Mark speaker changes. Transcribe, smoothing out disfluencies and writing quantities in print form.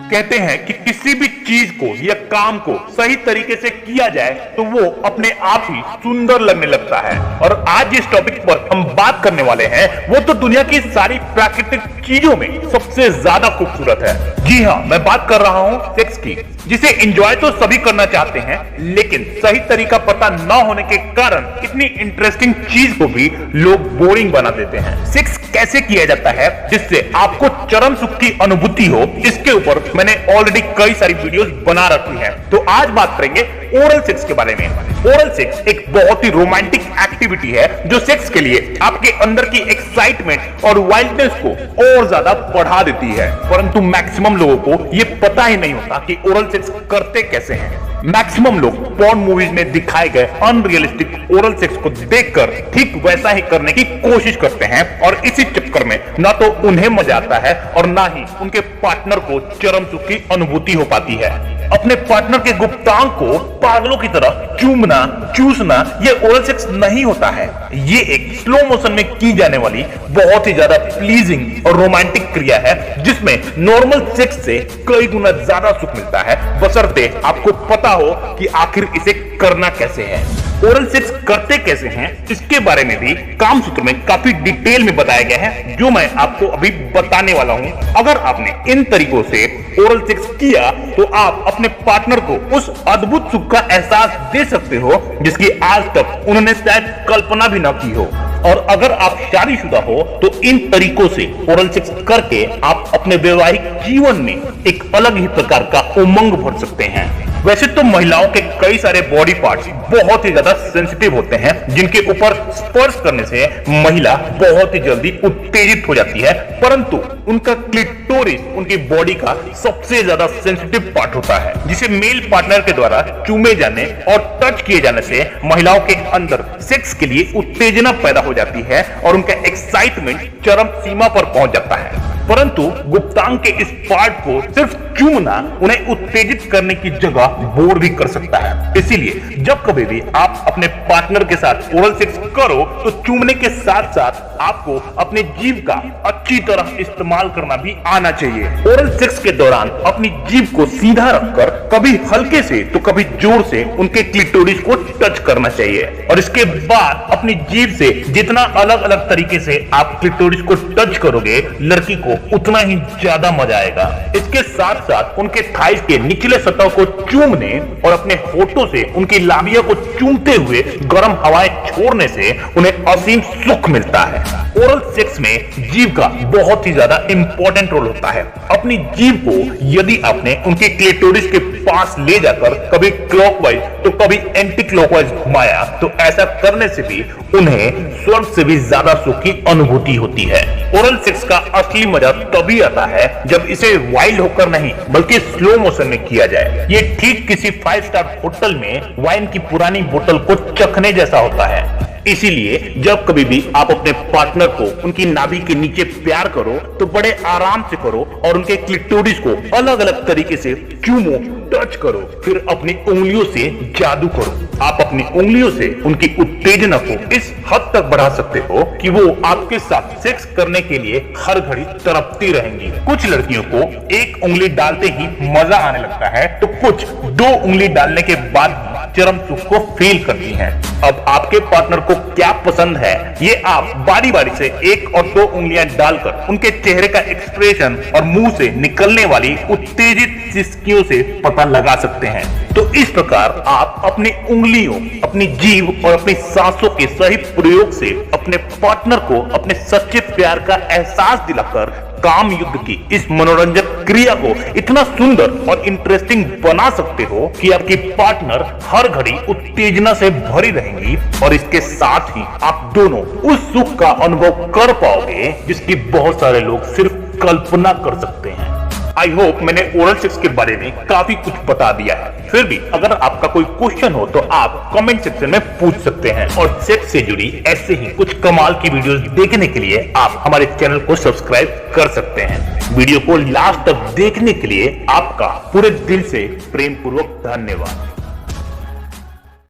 Speaker 1: कहते हैं कि किसी भी चीज को या काम को सही तरीके से किया जाए तो वो अपने आप ही सुंदर लगने लगता है। और आज जिस टॉपिक पर हम बात करने वाले हैं वो तो दुनिया की सारी प्राकृतिक चीजों में सबसे ज्यादा खूबसूरत है। जी हाँ, मैं बात कर रहा हूँ सेक्स की, जिसे एंजॉय तो सभी करना चाहते हैं, लेकिन सही तरीका पता न होने के कारण इतनी इंटरेस्टिंग चीज को भी लोग बोरिंग बना देते हैं। सेक्स कैसे किया जाता है जिससे आपको चरम सुख की अनुभूति हो, इसके ऊपर मैंने ऑलरेडी कई सारी वीडियोस बना रखी हैं। तो आज बात करेंगे ओरल सेक्स के बारे में। ओरल सेक्स एक बहुत ही रोमांटिक एक्टिविटी है जो सेक्स के लिए आपके अंदर की एक्साइटमेंट और वाइल्डनेस को और ज्यादा बढ़ा देती है। परंतु मैक्सिमम लोगों को यह पता ही नहीं होता कि ओरल सेक्स करते कैसे हैं। मैक्सिमम लोग पॉर्न मूवीज में दिखाए गए अनरियलिस्टिक ओरल सेक्स को देखकर ठीक वैसा ही करने की कोशिश करते हैं, और इसी चक्कर में ना तो उन्हें मजा आता है और ना ही उनके पार्टनर को चरम सुख की अनुभूति हो पाती है। अपने पार्टनर के गुप्तांग को पागलों की तरह चूमना, चूसना ये ओरल सेक्स नहीं होता है। ये एक स्लो मोशन में की जाने वाली बहुत ही ज्यादा प्लीजिंग और रोमांटिक क्रिया है, जिसमें नॉर्मल सेक्स से कई गुना ज्यादा सुख मिलता है, बशर्ते आपको पता हो कि आखिर इसे करना कैसे है। ओरल सेक्स करते कैसे हैं इसके बारे में भी कामसूत्र में काफी डिटेल में बताया गया है, जो मैं आपको अभी बताने वाला हूं। अगर आपने इन तरीकों से ओरल सेक्स किया तो आप अपने पार्टनर को उस अद्भुत सुख का एहसास दे सकते हो जिसकी आज तक उन्होंने शायद कल्पना भी न की हो। और अगर आप शादीशुदा हो तो इन तरीकों से ओरल सेक्स करके आप अपने वैवाहिक जीवन में एक अलग ही प्रकार का उमंग भर सकते हैं। वैसे तो महिलाओं के कई सारे बॉडी पार्ट्स बहुत ही ज्यादा सेंसिटिव होते हैं, जिनके ऊपर स्पर्श करने से महिला बहुत ही जल्दी उत्तेजित हो जाती है, परंतु उनका क्लिटोरिस उनकी बॉडी का सबसे ज्यादा सेंसिटिव पार्ट होता है, जिसे मेल पार्टनर के द्वारा चूमे जाने और टच किए जाने से महिलाओं के अंदर सेक्स के लिए उत्तेजना पैदा हो जाती है और उनका एक्साइटमेंट चरम सीमा पर पहुंच जाता है। परंतु गुप्तांग के इस पार्ट को सिर्फ चूमना उन्हें उत्तेजित करने की जगह बोर भी कर सकता है। इसीलिए जब कभी भी आप अपने पार्टनर के साथ ओरल सेक्स करो तो चूमने के साथ साथ आपको अपने जीभ का अच्छी तरह इस्तेमाल करना भी आना चाहिए। ओरल सेक्स के दौरान अपनी जीभ को सीधा रखकर कभी हल्के से तो कभी जोर से उनके क्लिटोरिस को टच करना चाहिए, और इसके बाद अपनी जीभ से जितना अलग अलग तरीके से आप क्लिटोरिस को टच करोगे, लड़की को उतना ही ज्यादा मजा आएगा। इसके साथ साथ उनके थाइस के निचले सतह को चूमने और अपने होठों से उनकी लाबिया को चूमते हुए गर्म हवाएं छोड़ने से उन्हें असीम सुख मिलता है। ओरल सेक्स में जीभ का बहुत ही ज्यादा इंपॉर्टेंट रोल होता है। अपनी जीभ को यदि आपने उनके क्लिटोरिस के पास ले जाकर कभी क्लॉकवाइज तो कभी एंटी क्लॉकवाइज घुमाया तो ऐसा करने से भी उन्हें स्वर्ग से भी ज्यादा सुख की अनुभूति होती है। ओरल सेक्स का असली मजा तभी आता है जब इसे वाइल्ड होकर नहीं बल्कि स्लो मोशन में किया जाए। ये ठीक किसी 5 स्टार होटल में वाइन की पुरानी बोतल को चखने जैसा होता है। इसीलिए जब कभी भी आप अपने पार्टनर को उनकी नाभि के नीचे प्यार करो तो बड़े आराम से करो और उनके क्लिटोरिस को अलग अलग तरीके से चूमो, टच करो, फिर अपनी उंगलियों से जादू करो। आप अपनी उंगलियों से उनकी उत्तेजना को इस हद तक बढ़ा सकते हो कि वो आपके साथ सेक्स करने के लिए हर घड़ी तड़पती रहेंगी। कुछ लड़कियों को एक उंगली डालते ही मजा आने लगता है तो कुछ 2 उंगली डालने के बाद चरम सुख को फील करती हैं। अब आपके पार्टनर को क्या पसंद है ये आप बारी बारी से 1 और 2 उंगलियां डालकर उनके चेहरे का एक्सप्रेशन और मुंह से निकलने वाली उत्तेजित सिसकियों से पता लगा सकते हैं। तो इस प्रकार आप अपनी उंगलियों, अपनी जीभ और अपनी सांसों के सही प्रयोग से अपने पार्टनर को अपने सच्चे प्यार का एहसास दिलाकर काम युद्ध की इस मनोरंजक क्रिया को इतना सुंदर और इंटरेस्टिंग बना सकते हो कि आपकी पार्टनर हर घड़ी उत्तेजना से भरी रहेंगी, और इसके साथ ही आप दोनों उस सुख का अनुभव कर पाओगे जिसकी बहुत सारे लोग सिर्फ कल्पना कर सकते हैं। आई होप मैंने ओरल सेक्स के बारे में काफी कुछ बता दिया है। फिर भी अगर आपका कोई क्वेश्चन हो तो आप कमेंट सेक्शन में पूछ सकते हैं, और सेक्स से जुड़ी ऐसे ही कुछ कमाल की वीडियोस देखने के लिए आप हमारे चैनल को सब्सक्राइब कर सकते हैं। वीडियो को लास्ट तक देखने के लिए आपका पूरे दिल से प्रेम पूर्वक धन्यवाद।